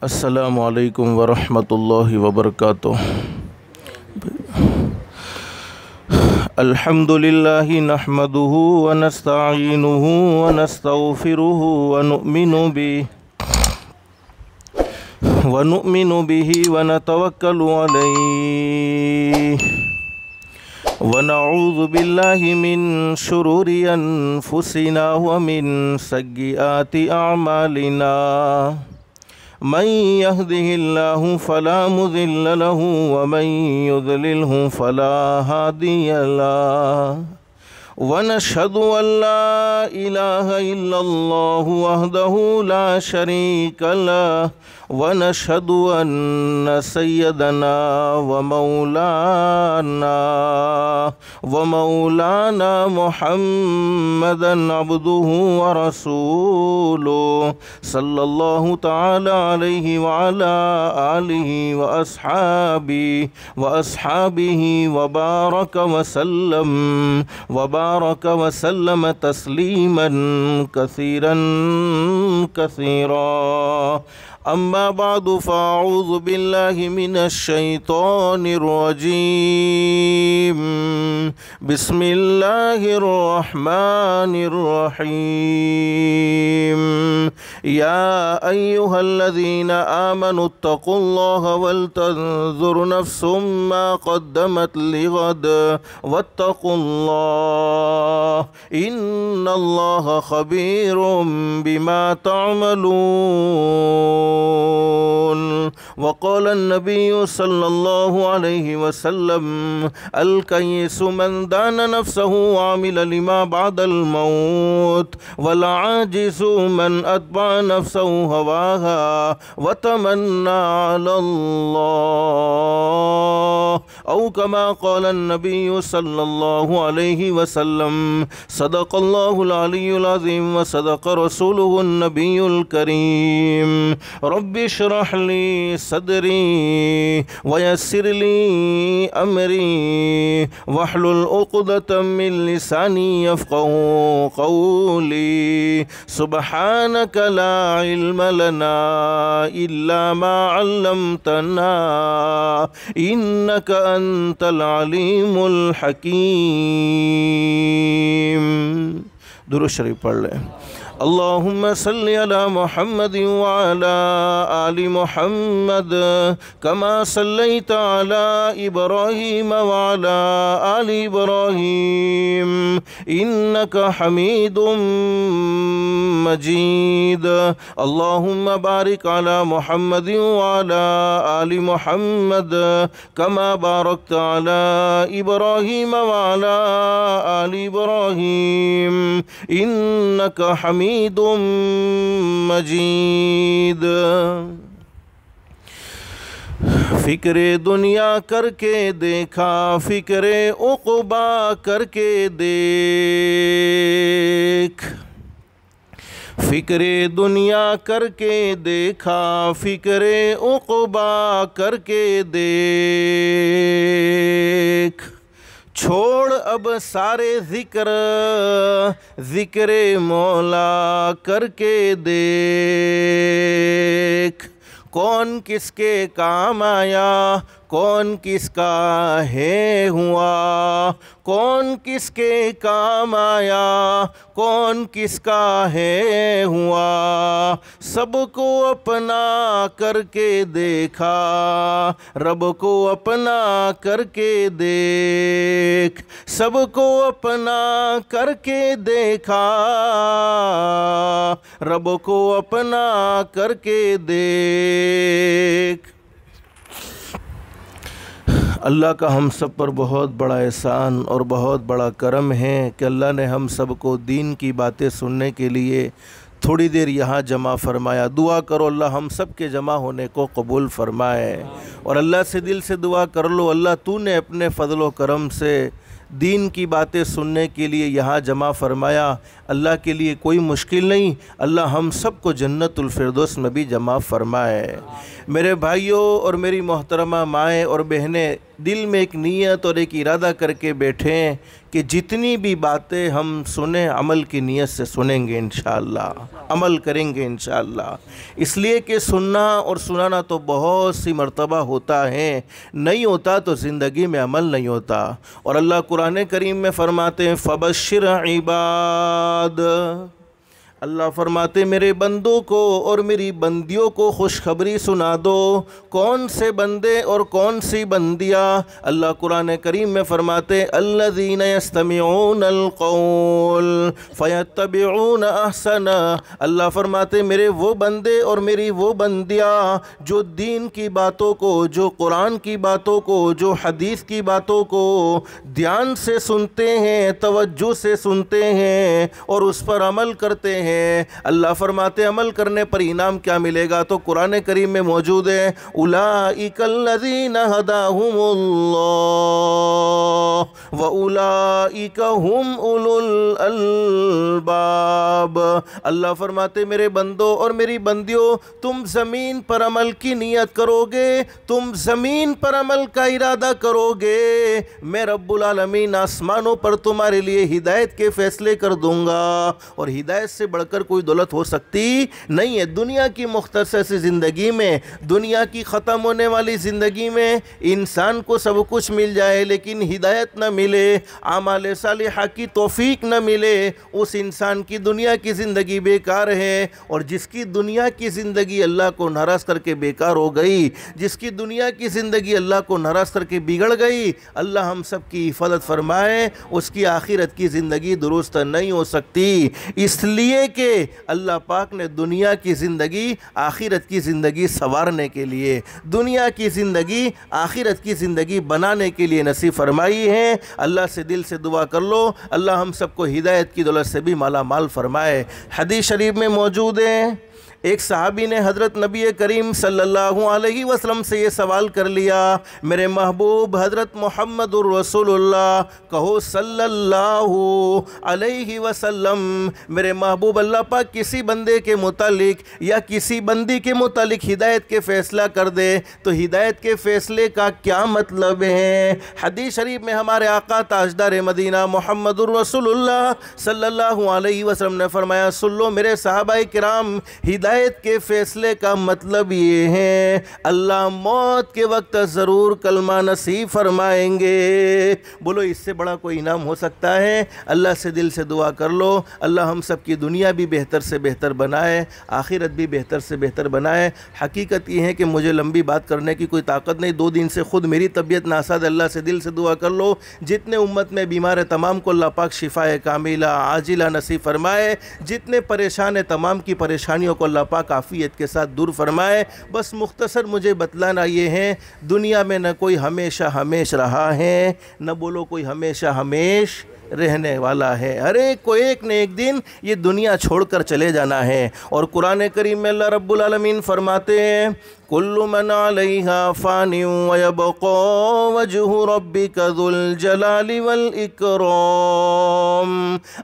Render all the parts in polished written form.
अस्सलामु अलैकुम वरहमतुल्लाहि वबरकातुह। अल्हम्दुलिल्लाहि नहमदुहु व नस्तईनुहु व नस्तगफिरुहु व नुमिनु बिही व नतवक्कलु अलैहि व नऊज़ु बिल्लाहि मिन शुरूरि अनफुसिना व मिन सय्यिआति अअमालिना। मन यहदिहिल्लाहु फला मुज़िल्ल लहु व मन युज़लिल्हु फला हादिय लहु। व नशहदु अल्ला इलाहा इल्लल्लाहु वहदहु ला शरीका लहु व नशहदु अन्न सय्यदना व मौलाना मुहम्मदन अब्दुहु व रसूलुहु सल्लल्लाहु तआला अलैहि व अला आलिहि व अस्हाबिहि व बारक व सल्लम तस्लीमन कसीरन कसीरा। अम्मा बादु फ़अऊज़ु बिल्लाहि मिनश शैतानिर रजीम। बिस्मिल्लाहिर रहमानिर रहीम। या अय्युहल्लज़ीना आमनुत्तक़ुल्लाह वलतंज़ुर नफ्सुम मा क़द्दमत लिग़द वत्तक़ुल्लाह इन्नल्लाह ख़बीरुम बिमा तअमलून। वक़ाल अन्नबिय्यु सल्लल्लाहु अलैहि वसल्लम अल-कय्यिसु मन दाना नफ्सहु व अमिल लिमा बअदल मौत वल आजिज़ु मन अत्बअ नफ्सहु हवाहा व तमन्ना अलल्लाह। औ कमा क़ाल अन्नबिय्यु सल्लल्लाहु अलैहि वसल्लम सदक़ल्लाहुल अलियुल अज़ीम व सदक़ रसूलुहुन नबियुल करीम। रब्बि इश्रह ली सदरी व यस्सिर ली अमरी वहलुल उक़दतम मिन लिसानी यफ़क़हू क़ौली। सुब्हानक ला इल्म लना इल्ला मा अल्लमतना इन्नक अंतल अलीमुल हकीम। दुरूद शरीफ पढ़ लें। अल्लाहुम्मा सल्लि अला मुहम्मद व अला आलि मुहम्मद कमा सल्लैता अला इब्राहीम व अला आलि इब्राहीम इन्नका हमीदुम मजीद। अल्लाहुम्मा बारिक अला मुहम्मद व अला आलि मुहम्मद कमा बारकता अला इब्राहीम व अला आलि इब्राहीम इन्नका हमीदुम मजीद। फ़िक्रे दुनिया करके देखा फ़िक्रे उक़बा करके देख। फ़िक्रे दुनिया करके देखा फ़िक्रे उक़बा करके देख। छोड़ अब सारे ज़िक्र मौला करके देख। कौन किसके काम आया कौन किसका है हुआ। कौन किसके काम आया कौन किसका है हुआ। सबको अपना करके देखा रब को अपना करके देख। सबको अपना करके देखा रब को अपना करके देख। अल्लाह का हम सब पर बहुत बड़ा एहसान और बहुत बड़ा करम है कि अल्लाह ने हम सब को दीन की बातें सुनने के लिए थोड़ी देर यहाँ जमा फ़रमाया। दुआ करो अल्लाह हम सब के जमा होने को कबूल फ़रमाए। और अल्लाह से दिल से दुआ कर लो अल्लाह तूने अपने फ़ज़ल व करम से दीन की बातें सुनने के लिए यहाँ जमा फ़रमाया। अल्लाह के लिए कोई मुश्किल नहीं। अल्लाह हम सबको जन्नतुल फिरदौस में भी जमा फरमाए। मेरे भाइयों और मेरी मोहतरमा माएँ और बहनें, दिल में एक नीयत और एक इरादा करके बैठें कि जितनी भी बातें हम सुने अमल की नीयत से सुनेंगे इंशाअल्लाह, अमल करेंगे इंशाअल्लाह। इसलिए कि सुनना और सुनाना तो बहुत सी मर्तबा होता है, नहीं होता तो ज़िंदगी में अमल नहीं होता। और अल्लाह कुरान करीम में फ़रमाते हैं फ़बश्शिर इबाद, अल्लाह फरमाते मेरे बंदों को और मेरी बंदियों को खुशखबरी सुना दो। कौन से बंदे और कौन सी बंदियाँ? अल्लाह कुरान करीम में फरमाते अल्लज़ीना यस्तमिऊनल क़ौल फ़यत्तबिऊन अहसना, अल्लाह फरमाते मेरे वो बंदे और मेरी वो बंदियाँ जो दीन की बातों को, जो कुरान की बातों को, जो हदीस की बातों को ध्यान से सुनते हैं, तवज्जो से सुनते हैं और उस पर अमल करते हैं। अल्लाह फरमाते अमल करने पर इनाम क्या मिलेगा? तो कुरान करीम में मौजूद है उलाइकल्लज़ीना हदाहुमुल्लाह व उलाइका हुम उलुल अलबाब। अल्लाह फरमाते मेरे बंदों और मेरी बंदियों, तुम ज़मीन पर अमल की नियत करोगे, तुम ज़मीन पर अमल का इरादा करोगे, मैं रब्बुल आलमीन आसमानों पर तुम्हारे लिए हिदायत के फ़ैसले कर दूँगा। और हिदायत से बढ़कर कोई दौलत हो सकती नहीं है। दुनिया की मुख्तसर सी ज़िंदगी में, दुनिया की ख़त्म होने वाली ज़िंदगी में इंसान को सब कुछ मिल जाए लेकिन हिदायत न मिले, आमाल सालिहा की तौफीक न मिले, उस इंसान की दुनिया की ज़िंदगी बेकार है। और जिसकी दुनिया की ज़िंदगी अल्लाह को नाराज़ करके बेकार हो गई, जिसकी दुनिया की ज़िंदगी अल्लाह को नाराज़ करके बिगड़ गई, अल्लाह हम सब की हिफाजत फरमाए, उसकी आखिरत की ज़िंदगी दुरुस्त नहीं हो सकती। इसलिए कि अल्लाह पाक ने दुनिया की ज़िंदगी आखिरत की ज़िंदगी संवारने के लिए, दुनिया की ज़िंदगी आखिरत की ज़िंदगी बनाने के लिए नसीब फरमाई है। अल्लाह से दिल से दुआ कर लो, अल्लाह हम सबको हिदायत की दौलत से भी माला माल फरमाए। हदीस शरीफ में मौजूद है, एक सहाबी ने हज़रत नबी करीम सल्लल्लाहु अलैहि वसल्लम से ये सवाल कर लिया, मेरे महबूब हज़रत मुहम्मदुर रसूलुल्लाह, कहो सल्लल्लाहु अलैहि वसल्लम, मेरे महबूब अल्लाह पाक किसी बंदे के मुतालिक या किसी बंदी के मुतालिक हिदायत के फ़ैसला कर दे तो हिदायत के फ़ैसले का क्या मतलब है? हदीस शरीफ में हमारे आका ताजदार मदीना मुहम्मदुर रसूलुल्लाह सल्लल्लाहु अलैहि वसल्लम ने फरमाया, सुन लो मेरे सहाबाए किराम, हिदायत के फ़ैसले का मतलब ये है अल्लाह मौत के वक्त ज़रूर कलमा नसीब फरमाएंगे। बोलो इससे बड़ा कोई इनाम हो सकता है? अल्लाह से दिल से दुआ कर लो, अल्लाह हम सब की दुनिया भी बेहतर से बेहतर बनाए, आखिरत भी बेहतर से बेहतर बनाए। हकीकत ये है कि मुझे लंबी बात करने की कोई ताकत नहीं, 2 दिन से ख़ुद मेरी तबीयत नासाज। अल्लाह से दिल से दुआ कर लो, जितने उम्मत में बीमार है तमाम को अल्लाह पाक शिफाए कामिला आजिला नसीब फरमाए, जितने परेशान है तमाम की परेशानियों को अल्लाह पाक आफियत के साथ दूर फरमाए। बस मुख्तसर मुझे बतलाना ये है, दुनिया में न कोई हमेशा हमेश रहा है, न बोलो कोई हमेशा हमेश रहने वाला है। हर एक को एक न एक दिन ये दुनिया छोड़कर चले जाना है। और कुरान करीम में अल्लाह रब्बुल आलमीन फरमाते हैं, कुल्लु मन अलैहा फ़ानिन व यबक़ा वजहु रब्बिका ज़ुल जलाली वल इकराम।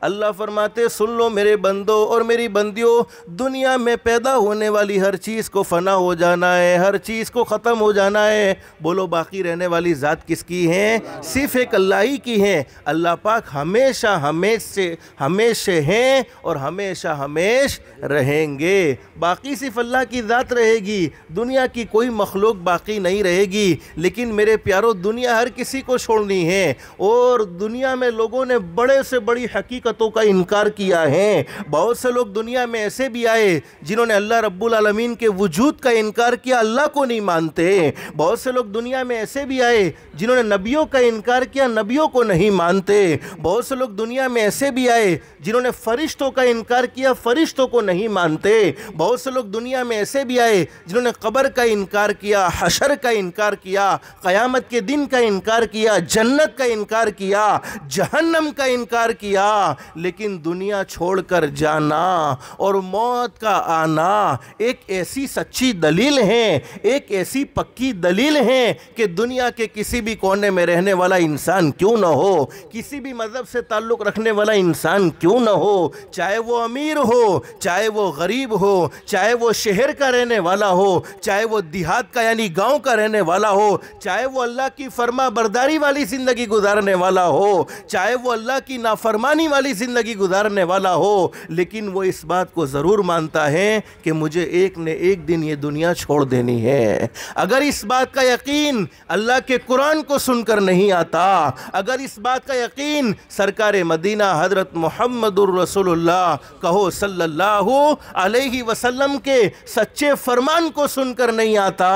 अल्लाह फरमाते सुन लो मेरे बंदों और मेरी बंदियों, दुनिया में पैदा होने वाली हर चीज़ को फ़ना हो जाना है, हर चीज़ को ख़त्म हो जाना है। बोलो बाकी रहने वाली ज़ात किसकी है? सिर्फ़ एक अल्लाह ही की है। अल्लाह पाक हमेशा हमेशा हैं और हमेशा हमेश रहेंगे। बाकी सिर्फ अल्लाह की ज़ात रहेगी, दुनिया की कोई मखलूक बाकी नहीं रहेगी। लेकिन मेरे प्यारों, दुनिया हर किसी को छोड़नी है और दुनिया में लोगों ने बड़े से बड़ी हकीकतों का इनकार किया है। बहुत से लोग दुनिया में ऐसे भी आए जिन्होंने अल्लाह रब्बुल आलमीन के वजूद का इनकार किया, अल्लाह को नहीं मानते। बहुत से लोग दुनिया में ऐसे भी आए जिन्होंने नबियों का इनकार किया, नबियों को नहीं मानते। बहुत से लोग दुनिया में ऐसे भी आए जिन्होंने फरिश्तों का इनकार किया, फरिश्तों को नहीं मानते। बहुत से लोग दुनिया में ऐसे भी आए जिन्होंने कब्र क़ब्र का इनकार किया, हशर का इनकार किया, क़यामत के दिन का इनकार किया, जन्नत का इनकार किया, जहन्नम का इनकार किया, लेकिन दुनिया छोड़कर जाना और मौत का आना एक ऐसी सच्ची दलील है, एक ऐसी पक्की दलील है कि दुनिया के किसी भी कोने में रहने वाला इंसान क्यों न हो, किसी भी मज़हब से ताल्लुक़ रखने वाला इंसान क्यों न हो, चाहे वो अमीर हो, चाहे वो गरीब हो, चाहे वो शहर का रहने वाला हो, चाहे वो देहात का यानी गांव का रहने वाला हो, चाहे वो अल्लाह की फरमा बरदारी वाली ज़िंदगी गुजारने वाला हो, चाहे वो अल्लाह की नाफरमानी वाली ज़िंदगी गुजारने वाला हो, लेकिन वो इस बात को ज़रूर मानता है कि मुझे एक न एक दिन ये दुनिया छोड़ देनी है। अगर इस बात का यकीन अल्लाह के कुरान को सुनकर नहीं आता, अगर इस बात का यकीन सरकार मदीना हज़रत मुहम्मदुर रसूलुल्लाह कहो सल्लल्लाहु अलैहि वसल्लम के सच्चे फरमान को सुनकर नहीं आता,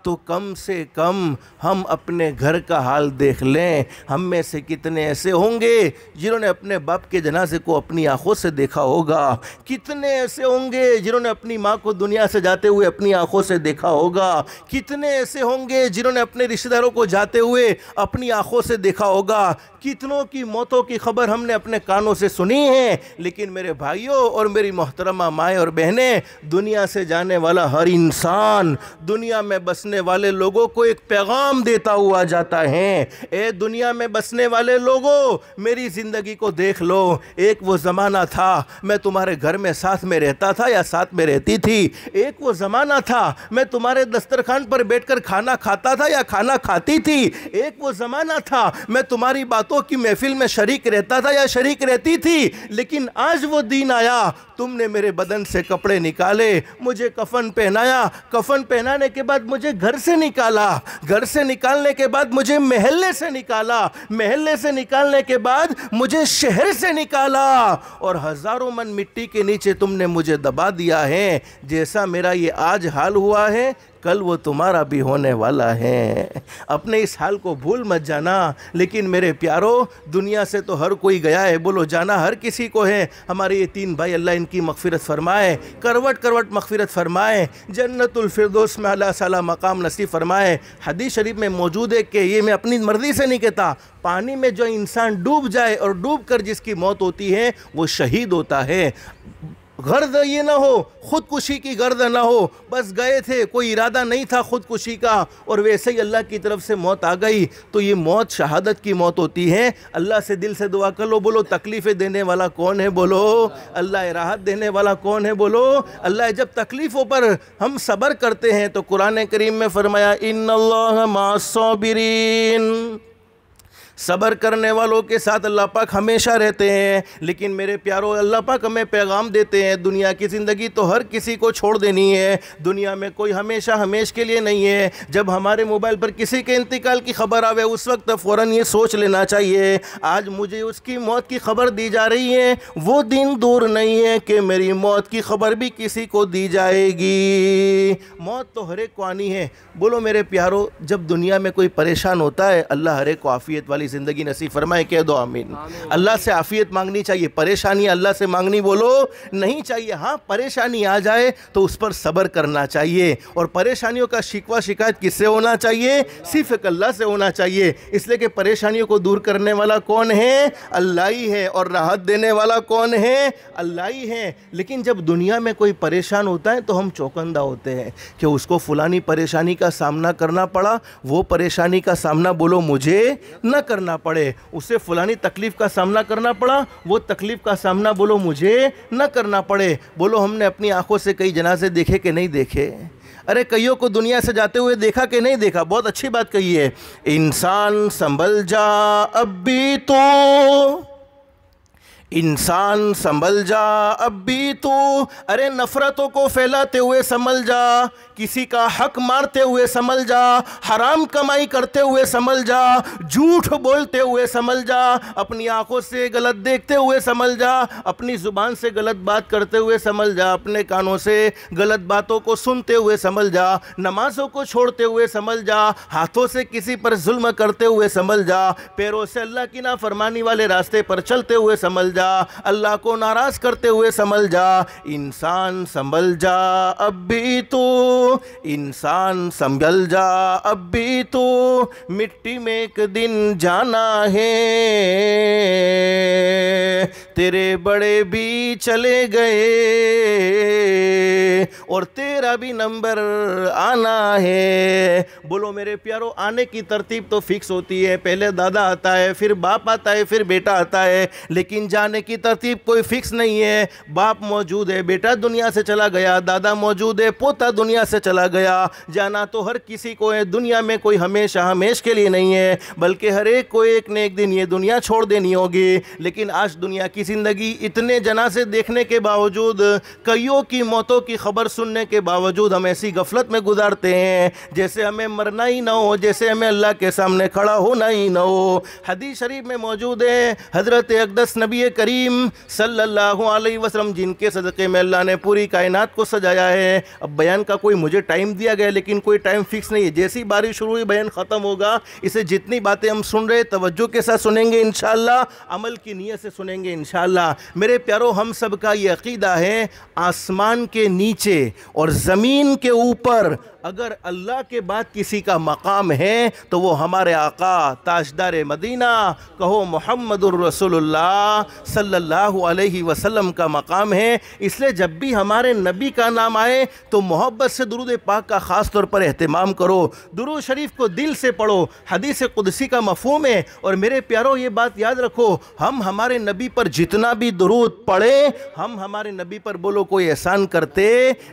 तो कम से कम हम अपने घर का हाल देख लें। हम में से कितने ऐसे होंगे जिन्होंने अपने बाप के जनाजे को अपनी आंखों से देखा होगा, कितने ऐसे होंगे जिन्होंने अपनी माँ को दुनिया से जाते हुए अपनी आंखों से देखा होगा, कितने ऐसे होंगे जिन्होंने अपने रिश्तेदारों को जाते हुए अपनी आंखों से देखा होगा, कितनों की मौतों की खबर हमने अपने कानों से सुनी है। लेकिन मेरे भाइयों और मेरी मोहतरमा माएँ और बहनें, दुनिया से जाने वाला हर इंसान दुनिया में बसने वाले लोगों को एक पैगाम देता हुआ जाता है, ए दुनिया में बसने वाले लोगों, मेरी ज़िंदगी को देख लो। एक वो ज़माना था मैं तुम्हारे घर में साथ में रहता था या साथ में रहती थी, एक वो ज़माना था मैं तुम्हारे दस्तरखान पर बैठकर खाना खाता था या खाना खाती थी, एक वो ज़माना था मैं तुम्हारी बातों की महफिल में शरीक रहता था या शरीक रहती थी। लेकिन आज वो दिन आया, तुमने मेरे बदन से कपड़े निकाले, मुझे कफन पहनाया, कफन पहनाने के बाद मुझे घर से निकाला, घर से निकालने के बाद मुझे महल्ले से निकाला, महल्ले से निकालने के बाद मुझे शहर से निकाला, और हज़ारों मन मिट्टी के नीचे तुमने मुझे दबा दिया है। जैसा मेरा ये आज हाल हुआ है, कल वो तुम्हारा भी होने वाला है। अपने इस हाल को भूल मत जाना। लेकिन मेरे प्यारों, दुनिया से तो हर कोई गया है, बोलो जाना हर किसी को है। हमारे ये तीन भाई, अल्लाह इनकी मग़फ़िरत फरमाए, करवट करवट मग़फ़िरत फरमाए, जन्नतुल फिरदौस में अल्लाह साला मकाम नसीब फरमाए। हदीस शरीफ में मौजूद है कि ये मैं अपनी मर्ज़ी से नहीं कहता, पानी में जो इंसान डूब जाए और डूब कर जिसकी मौत होती है वो शहीद होता है। गर्द ये ना हो, ख़ुदकुशी की गर्द ना हो, बस गए थे, कोई इरादा नहीं था ख़ुदकुशी का, और वैसे ही अल्लाह की तरफ से मौत आ गई, तो ये मौत शहादत की मौत होती है। अल्लाह से दिल से दुआ कर लो, बोलो तकलीफ़ें देने वाला कौन है, बोलो अल्लाह, राहत देने वाला कौन है, बोलो अल्लाह। जब तकलीफ़ों पर हम सब्र करते हैं तो कुरान करीम में फ़रमाया इन्नल्लाह मास्सोबिरीन, सब्र करने वालों के साथ अल्लाह पाक हमेशा रहते हैं। लेकिन मेरे प्यारों, अल्लाह पाक हमें पैगाम देते हैं, दुनिया की ज़िंदगी तो हर किसी को छोड़ देनी है, दुनिया में कोई हमेशा हमेश के लिए नहीं है। जब हमारे मोबाइल पर किसी के इंतकाल की खबर आवे, उस वक्त फ़ौरन ये सोच लेना चाहिए, आज मुझे उसकी मौत की खबर दी जा रही है, वो दिन दूर नहीं है कि मेरी मौत की खबर भी किसी को दी जाएगी। मौत तो हर एक को आनी है। बोलो मेरे प्यारों, जब दुनिया में कोई परेशान होता है, अल्लाह हर एक को आफ़ियत वाली ज़िंदगी नसीब फरमाए, कह दो आमीन। अल्लाह से आफ़ियत मांगनी चाहिए, परेशानी अल्लाह से मांगनी बोलो नहीं चाहिए। हाँ, परेशानी आ जाए तो उस पर सब्र करना चाहिए, और परेशानियों का शिकवा शिकायत किससे होना चाहिए, सिर्फ एक अल्लाह से होना चाहिए। इसलिए कि परेशानियों को दूर करने वाला कौन है, अल्लाह ही है, और राहत देने वाला कौन है, अल्लाह ही है। लेकिन जब दुनिया में कोई परेशान होता है तो हम चौकन्ना होते हैं कि उसको फलानी परेशानी का सामना करना पड़ा, वो परेशानी का सामना बोलो मुझे न करना पड़े, उसे फलानी तकलीफ़ का सामना करना पड़ा, वो तकलीफ़ का सामना बोलो मुझे न करना पड़े। बोलो हमने अपनी आंखों से कई जनाजे देखे कि नहीं देखे? अरे कईयों को दुनिया से जाते हुए देखा कि नहीं देखा? बहुत अच्छी बात कही है, इंसान संभल जा अब भी तो, इंसान संभल जा अब भी तो, अरे नफ़रतों को फैलाते हुए संभल जा, किसी का हक मारते हुए संभल जा, हराम कमाई करते हुए संभल जा, झूठ बोलते हुए संभल जा, अपनी आंखों से गलत देखते हुए संभल जा, अपनी ज़ुबान से गलत बात करते हुए संभल जा, अपने कानों से गलत बातों को सुनते हुए संभल जा, नमाज़ों को छोड़ते हुए संभल जा, हाथों से किसी पर जुल्म करते हुए संभल जा, पैरों से अल्लाह की नाफरमानी वाले रास्ते पर चलते हुए संभल जा, जा, अल्लाह को नाराज़ करते हुए संभल जा। इंसान संभल जा अब भी तू, इंसान संभल जा अब भी तू, मिट्टी में एक दिन जाना है। तेरे बड़े भी चले गए और तेरा भी नंबर आना है। बोलो मेरे प्यारो, आने की तरतीब तो फिक्स होती है, पहले दादा आता है, फिर बाप आता है, फिर बेटा आता है, लेकिन जाने की तरतीब कोई फिक्स नहीं है। बाप मौजूद है, बेटा दुनिया से चला गया, दादा मौजूद है, पोता दुनिया से चला गया। जाना तो हर किसी को है, दुनिया में कोई हमेशा हमेश के लिए नहीं है, बल्कि हर एक को एक न एक दिन ये दुनिया छोड़ देनी होगी। लेकिन आज दुनिया की ज़िंदगी इतने जनाज़े देखने के बावजूद, कईयों की मौतों की खबर सुनने के बावजूद हम ऐसी गफलत में गुजारते हैं जैसे हमें मरना ही ना हो, जैसे हमें अल्लाह के सामने खड़ा होना ही ना हो। हदीस शरीफ में मौजूद है, हज़रत अक़दस नबी करीम सल्लल्लाहु अलैहि वसल्लम, जिनके सदक़े में अल्लाह ने पूरी कायनात को सजाया है। अब बयान का कोई मुझे टाइम दिया गया, लेकिन कोई टाइम फिक्स नहीं है, जैसी बारिश शुरू हुई बयान ख़त्म होगा। इसे जितनी बातें हम सुन रहे तवज्जो के साथ सुनेंगे इंशाअल्लाह, अमल की नीयत से सुनेंगे इंशाअल्लाह। मेरे प्यारो, हम सब का ये अक़ीदा है, आसमान के नीचे और ज़मीन के ऊपर अगर अल्लाह के बाद किसी का मकाम है तो वो हमारे आका ताजदार मदीना, कहो मुहम्मदुर रसूलुल्लाह सल्लल्लाहु अलैहि वसल्लम का मकाम है। इसलिए जब भी हमारे नबी का नाम आए तो मोहब्बत से दुरूद पाक का ख़ास तौर पर एहतमाम करो, दुरूद शरीफ को दिल से पढ़ो। हदीस कुदसी का मफ़हूम है। और मेरे प्यारो, ये बात याद रखो, हम हमारे नबी पर जितना भी दुरूद पढ़े, हम हमारे नबी पर बोलो कोई एहसान करते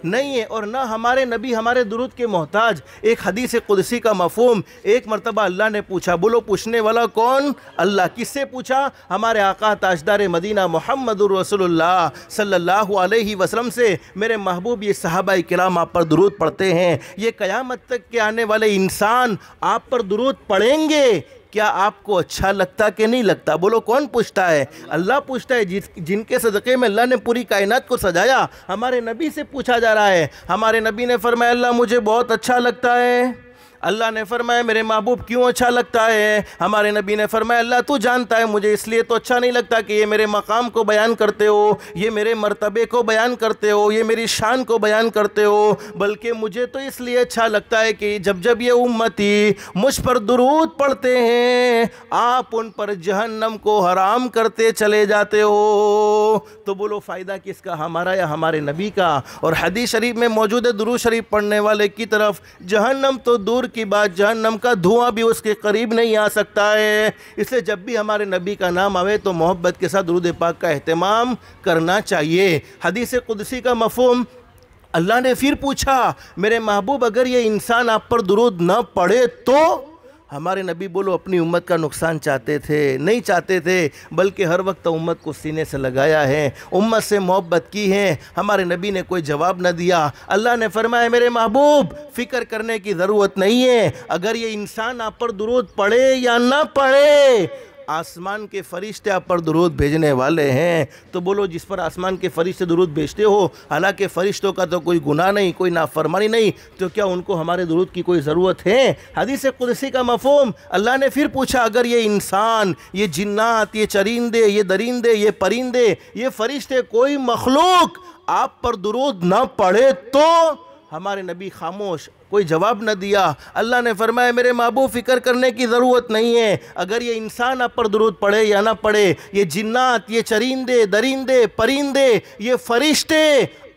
नहीं है, और ना हमारे नबी हमारे दुरूद के मोहताज। एक हदीस कुदसी का मफ़हूम, एक मरतबा अल्लाह ने पूछा, बोलो पूछने वाला कौन? अल्लाह। किससे पूछा? हमारे आका ताजदार मदीना मुहम्मदुर रसूलुल्लाह सल्लल्लाहु अलैहि वसल्लम से। मेरे महबूब, ये सहाबाए किराम आप पर दुरूद पढ़ते हैं, ये क़यामत तक के आने वाले इंसान आप पर दुरूद पढ़ेंगे। क्या आपको अच्छा लगता कि नहीं लगता? बोलो कौन पूछता है? अल्लाह पूछता है, जिनके सदक़े में अल्लाह ने पूरी कायनात को सजाया। हमारे नबी से पूछा जा रहा है। हमारे नबी ने फरमाया, अल्लाह मुझे बहुत अच्छा लगता है। अल्लाह ने फरमाया, मेरे महबूब क्यों अच्छा लगता है? हमारे नबी ने फरमाया, अल्लाह तू जानता है, मुझे इसलिए तो अच्छा नहीं लगता कि ये मेरे मकाम को बयान करते हो, ये मेरे मर्तबे को बयान करते हो, ये मेरी शान को बयान करते हो, बल्कि मुझे तो इसलिए अच्छा लगता है कि जब जब ये उम्मती मुझ पर दुरूद पढ़ते हैं, आप उन पर जहन्नम को हराम करते चले जाते हो। तो बोलो फ़ायदा किसका, हमारा या हमारे नबी का? और हदीस शरीफ में मौजूद है, दुरूद शरीफ पढ़ने वाले की तरफ जहन्नम तो दूर की बात, जहन्नम का धुआं भी उसके करीब नहीं आ सकता है। इसलिए जब भी हमारे नबी का नाम आवे तो मोहब्बत के साथ दुरूद पाक का एहतमाम करना चाहिए। हदीस कुदसी का मफ़हूम, अल्लाह ने फिर पूछा, मेरे महबूब अगर ये इंसान आप पर दुरूद न पढ़े तो? हमारे नबी बोलो अपनी उम्मत का नुकसान चाहते थे? नहीं चाहते थे, बल्कि हर वक्त उम्मत को सीने से लगाया है, उम्मत से मोहब्बत की है। हमारे नबी ने कोई जवाब न दिया। अल्लाह ने फरमाया, मेरे महबूब फ़िक्र करने की ज़रूरत नहीं है, अगर ये इंसान आप पर दुरूद पढ़े या ना पढ़े, आसमान के फरिश्ते आप पर दुरूद भेजने वाले हैं। तो बोलो, जिस पर आसमान के फरिश्ते दुरूद भेजते हो, हालांकि फ़रिश्तों का तो कोई गुनाह नहीं, कोई नाफरमानी नहीं, तो क्या उनको हमारे दुरूद की कोई ज़रूरत है? हदीस कुदसी का मफ़हूम, अल्लाह ने फिर पूछा, अगर ये इंसान, ये जिन्नात, ये चरिंदे, ये दरिंदे, ये परिंदे, ये फ़रिश्ते, कोई मखलूक आप पर दुरूद ना पढ़े तो? हमारे नबी खामोश, कोई जवाब न दिया। अल्लाह ने फरमाया, मेरे महबूब फ़िक्र करने की ज़रूरत नहीं है, अगर ये इंसान आप पर दुरूद पढ़े या ना पढ़े, ये जिन्नात, ये चरिंदे, दरिंदे, परिंदे, ये फ़रिश्ते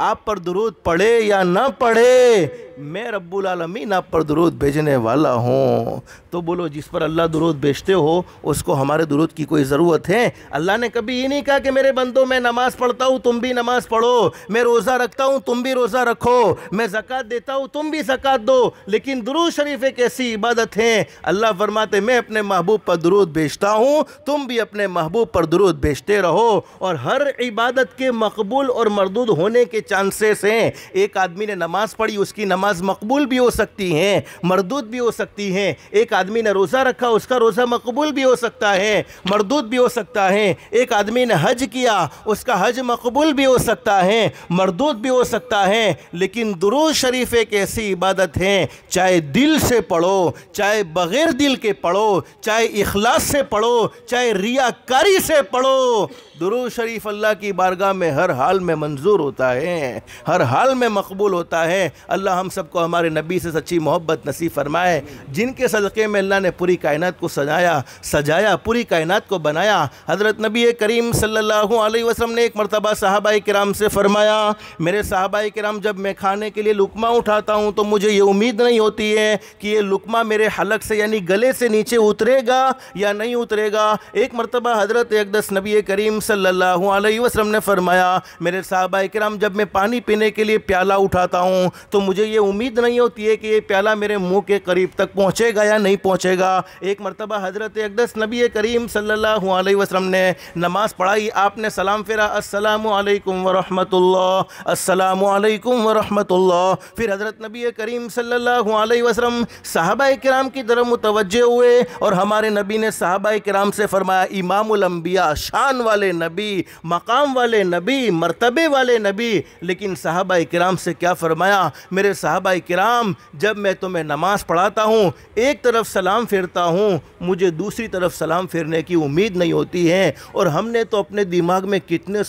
आप पर दुरूद पढ़े या ना पढ़े, मैं रब्बुल आलमीन आप पर दुरूद भेजने वाला हूँ। तो बोलो, जिस पर अल्लाह दुरूद भेजते हो उसको हमारे दुरूद की कोई ज़रूरत है? अल्लाह ने कभी ये नहीं कहा कि मेरे बंदो मैं नमाज़ पढ़ता हूँ तुम भी नमाज़ पढ़ो, मैं रोज़ा रखता हूँ तुम भी रोज़ा रखो, मैं ज़कात देता हूँ तुम भी ज़कात दो। लेकिन दुरूद शरीफ एक ऐसी इबादत है, अल्लाह फरमाते, मैं अपने महबूब पर दुरूद भेजता हूँ, तुम भी अपने महबूब पर दुरूद भेजते रहो। और हर इबादत के मकबूल और मरदूद होने के चांसेस हैं। एक आदमी ने नमाज़ पढ़ी, उसकी नमाज मकबूल भी हो सकती है, मरदूद भी हो सकती है। एक आदमी ने रोज़ा रखा, उसका रोज़ा मकबूल भी हो सकता है, मरदूद भी हो सकता है। एक आदमी ने हज किया, उसका हज मकबूल भी हो सकता है, मरदूद भी हो सकता है। लेकिन दुरूद शरीफ एक ऐसी इबादत है, चाहे दिल से पढ़ो, चाहे बग़ैर दिल के पढ़ो, चाहे इखलास से पढ़ो, चाहे रियाकारी से पढ़ो, दुरूद शरीफ अल्लाह की बारगाह में हर हाल में मंजूर होता है, हर हाल में मकबूल होता है। अल्लाह हम सबको हमारे नबी से सच्ची मोहब्बत नसीब फरमाए, जिनके सदक़े में अल्लाह ने पूरी कायनात को सजाया, पूरी कायनात को बनाया। हज़रत नबी करीम सल्लल्लाहु अलैहि वसल्लम ने एक मरतबा सहाबाए किराम से फ़रमाया, मेरे सहाबाए किराम जब मैं खाने के लिए लुक़मा उठाता हूँ तो मुझे ये उम्मीद नहीं होती है कि ये लुक़मा मेरे हलक से यानी गले से नीचे उतरेगा या नहीं उतरेगा। एक मरतबा हज़रत अक़दस नबी करीम सल्लल्लाहु अलैहि वसल्लम ने फ़रमाया, मेरे सहाबाए किराम जब मैं पानी पीने के लिए प्याला उठाता हूँ तो मुझे ये उम्मीद नहीं होती है कि ये प्याला मेरे मुंह के करीब तक पहुँचेगा या नहीं पहुँचेगा। एक मरतबा हज़रत अक़दस नबी करीम सल्लल्लाहु अलैहि वसल्लम ने नमाज़ पढ़ाई, आपने सलाम फेरा, अस्सलामु अलैकुम व रहमतुल्लाह, अस्सलामु अलैकुम व रहमतुल्लाह। फिर हज़रत नबी करीम सल्लल्लाहु अलैहि वसल्लम सहाबाए किराम की तरफ मुतवज्जे हुए और हमारे नबी ने सहाबाए किराम से फ़रमाया, इमामुल अंबिया, शान वाले नबी, मकाम वाले नबी, मर्तबे वाले नबी। लेकिन सहाबाए किराम से क्या फ़रमाया, मेरे सहाबाए किराम जब मैं तुम्हें नमाज़ पढ़ाता हूँ एक तरफ सलाम फेरता हूँ, मुझे दूसरी तरफ सलाम फेरने की उम्मीद नहीं होती है। और हमने तो अपने दिमाग में कितने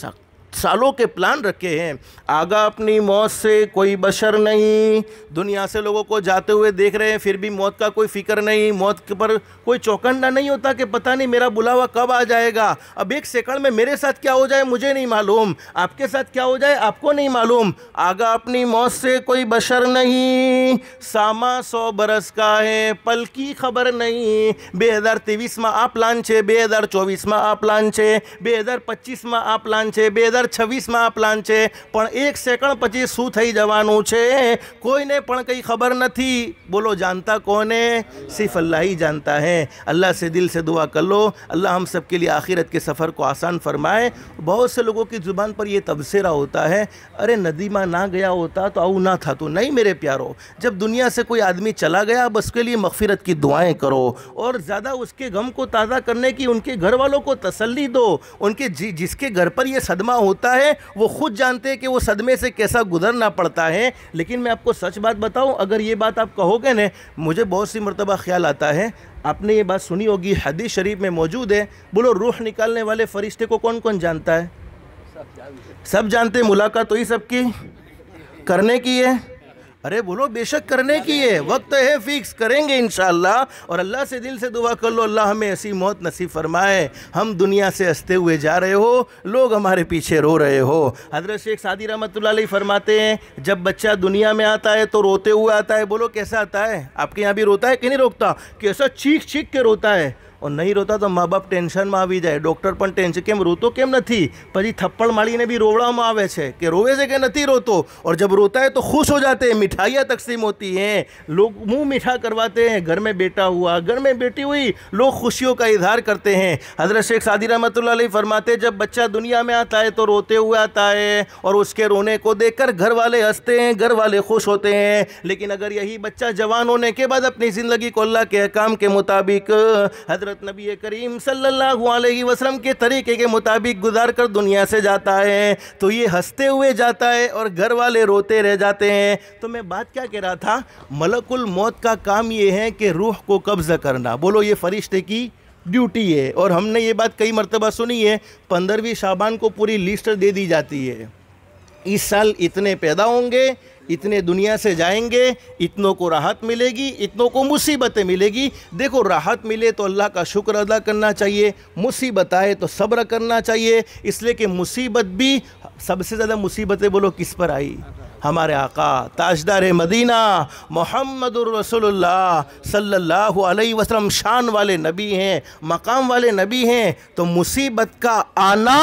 सालों के प्लान रखे हैं, आगा अपनी मौत से कोई बशर नहीं। दुनिया से लोगों को जाते हुए देख रहे हैं, फिर भी मौत का कोई फ़िक्र नहीं, मौत के पर कोई चौकन्ना नहीं होता कि पता नहीं मेरा बुलावा कब आ जाएगा, अब एक सेकंड में मेरे साथ क्या हो जाए मुझे नहीं मालूम, आपके साथ क्या हो जाए आपको नहीं मालूम। आगा अपनी मौत से कोई बशर नहीं, सामा 100 बरस का है, पल की खबर नहीं। 2023 में आ प्लान છે, 2024 में आ प्लान છે, 2025 में आ प्लान છે, 2026 में आ प्लान છે, પણ એક સેકન્ડ પછી શું થઈ જવાનું છે કોઈને પણ કંઈ ખબર નથી। બોલો जानता कौन है, सिर्फ अल्लाह ही जानता है। अल्लाह से दिल से दुआ कर लो, अल्लाह हम सब के लिए आखिरत के सफ़र को आसान फरमाए। बहुत से लोगों की ज़ुबान पर यह तबसरा होता है, अरे नदी में ना गया होता तो आऊ ना था। तो नहीं मेरे प्यारो, जब दुनिया से कोई आदमी चला गया अब उसके लिए मग़फ़िरत की दुआएं करो और ज़्यादा उसके गम को ताज़ा करने की उनके घर वालों को तसल्ली दो। उनके जिसके घर पर यह सदमा होता है वो खुद जानते हैं कि वो सदमे से कैसा गुजरना पड़ता है। लेकिन मैं आपको सच बात बताऊं, अगर ये बात आप कहोगे ना, मुझे बहुत सी मरतबा ख्याल आता है, आपने ये बात सुनी होगी, हदीस शरीफ में मौजूद है। बोलो रूह निकालने वाले फरिश्ते को कौन कौन जानता है? सब जानते। मुलाकात तो ही सबकी करने की है, अरे बोलो बेशक करने की है, वक्त है फिक्स, करेंगे इंशाअल्लाह। और अल्लाह से दिल से दुआ कर लो, अल्लाह हमें ऐसी मौत नसीब फरमाए, हम दुनिया से हंसते हुए जा रहे हो, लोग हमारे पीछे रो रहे हो। हज़रत शेख सादी रहमतुल्लाह अलैह फरमाते हैं, जब बच्चा दुनिया में आता है तो रोते हुए आता है। बोलो कैसा आता है? आपके यहाँ भी रोता है कि नहीं रोता? कैसा चीख चीख के रोता है। और नहीं रोता तो माँ बाप टेंशन में આવી જાય, डॉक्टर પણ ટેન્શન કેમ રોતો કેમ નથી, પછી થપ્પડ મારીને भी रोवड़ाમાં આવે છે कि रोवे से कि नहीं रोतो। और जब रोता है तो खुश हो जाते हैं, मिठाइयाँ तकसीम होती हैं, लोग मुंह मीठा करवाते हैं, घर में बेटा हुआ, घर में बेटी हुई, लोग खुशियों का इजहार करते हैं। हज़रत शेख सादी रहमतुल्लाह अलैह फरमाते, जब बच्चा दुनिया में आता है तो रोते हुए आता है और उसके रोने को देखकर घर वाले हंसते हैं, घर वाले खुश होते हैं। लेकिन अगर यही बच्चा जवान होने के बाद अपनी ज़िंदगी को अल्लाह के अहकाम के मुताबिक, हज़रत नबी करीम सल्लल्लाहु अलैहि वसल्लम के तरीके के मुताबिक गुजार कर दुनिया से जाता है तो ये हंसते हुए जाता है और घर वाले रोते रह जाते हैं। तो मैं बात क्या कह रहा था, मलकुल मौत का काम ये है कि रूह को कब्ज़ करना। बोलो ये फरिश्ते की ड्यूटी है। और हमने ये बात कई मरतबा सुनी है, 15वीं शाबान को पूरी लिस्ट दे दी जाती है, इस साल इतने पैदा होंगे, इतने दुनिया से जाएंगे, इतनों को राहत मिलेगी, इतनों को मुसीबतें मिलेगी। देखो राहत मिले तो अल्लाह का शुक्र अदा करना चाहिए, मुसीबत आए तो सब्र करना चाहिए, इसलिए कि मुसीबत भी, सबसे ज़्यादा मुसीबतें बोलो किस पर आई? हमारे आका ताजदार मदीना मोहम्मदुर रसूलुल्लाह सल्लल्लाहु अलैहि वसल्लम शान वाले नबी हैं, मकाम वाले नबी हैं। तो मुसीबत का आना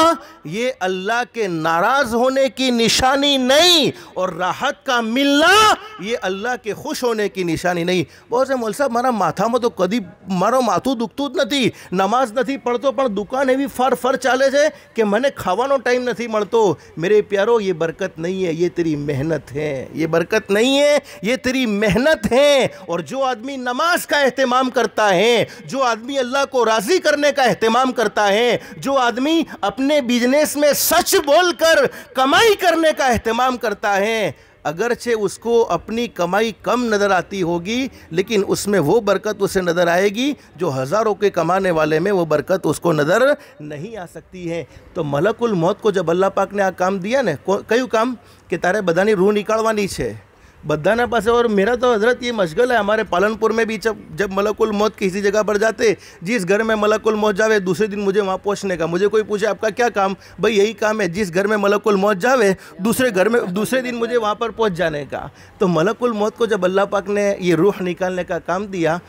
ये अल्लाह के नाराज़ होने की निशानी नहीं और राहत का मिलना ये अल्लाह के खुश होने की निशानी नहीं। बहुत से मौलवी साहब मारा माथा में तो कभी मारो माथું દુખતું જ નથી, નમાઝ નથી પડતો પણ દુકાન એવી ફર ચાલે છે કે મને ખાવાનો ટાઈમ નથી મળતો। मेरे प्यारो ये बरकत नहीं है, ये तेरी मेहनत है, ये बरकत नहीं है, ये तेरी मेहनत है। और जो आदमी नमाज का एहतमाम करता है, जो आदमी अल्लाह को राज़ी करने का एहतमाम करता है, जो आदमी अपने बिजनेस में सच बोलकर कमाई करने का एहतमाम करता है, अगरचे उसको अपनी कमाई कम नज़र आती होगी, लेकिन उसमें वो बरकत उसे नज़र आएगी जो हज़ारों के कमाने वाले में वो बरकत उसको नज़र नहीं आ सकती है। तो मलकुल मौत को जब अल्लाह पाक ने आ काम दिया ने, कયું काम कि तारे बधानी रूह निकालवानी છે बधाना पास। और मेरा तो हजरत ये मशगल है, हमारे पालनपुर में भी जब मलकुल मौत किसी जगह पर जाते, जिस घर में मलकुल मौत जावे दूसरे दिन मुझे वहाँ पहुँचने का। मुझे कोई पूछे आपका क्या काम, भाई यही काम है, जिस घर में मलकुल मौत जावे दूसरे दिन मुझे वहाँ पर पहुँच जाने का। तो मलकुल मौत को जब अल्लाह पाक ने ये रूह निकालने का काम दिया,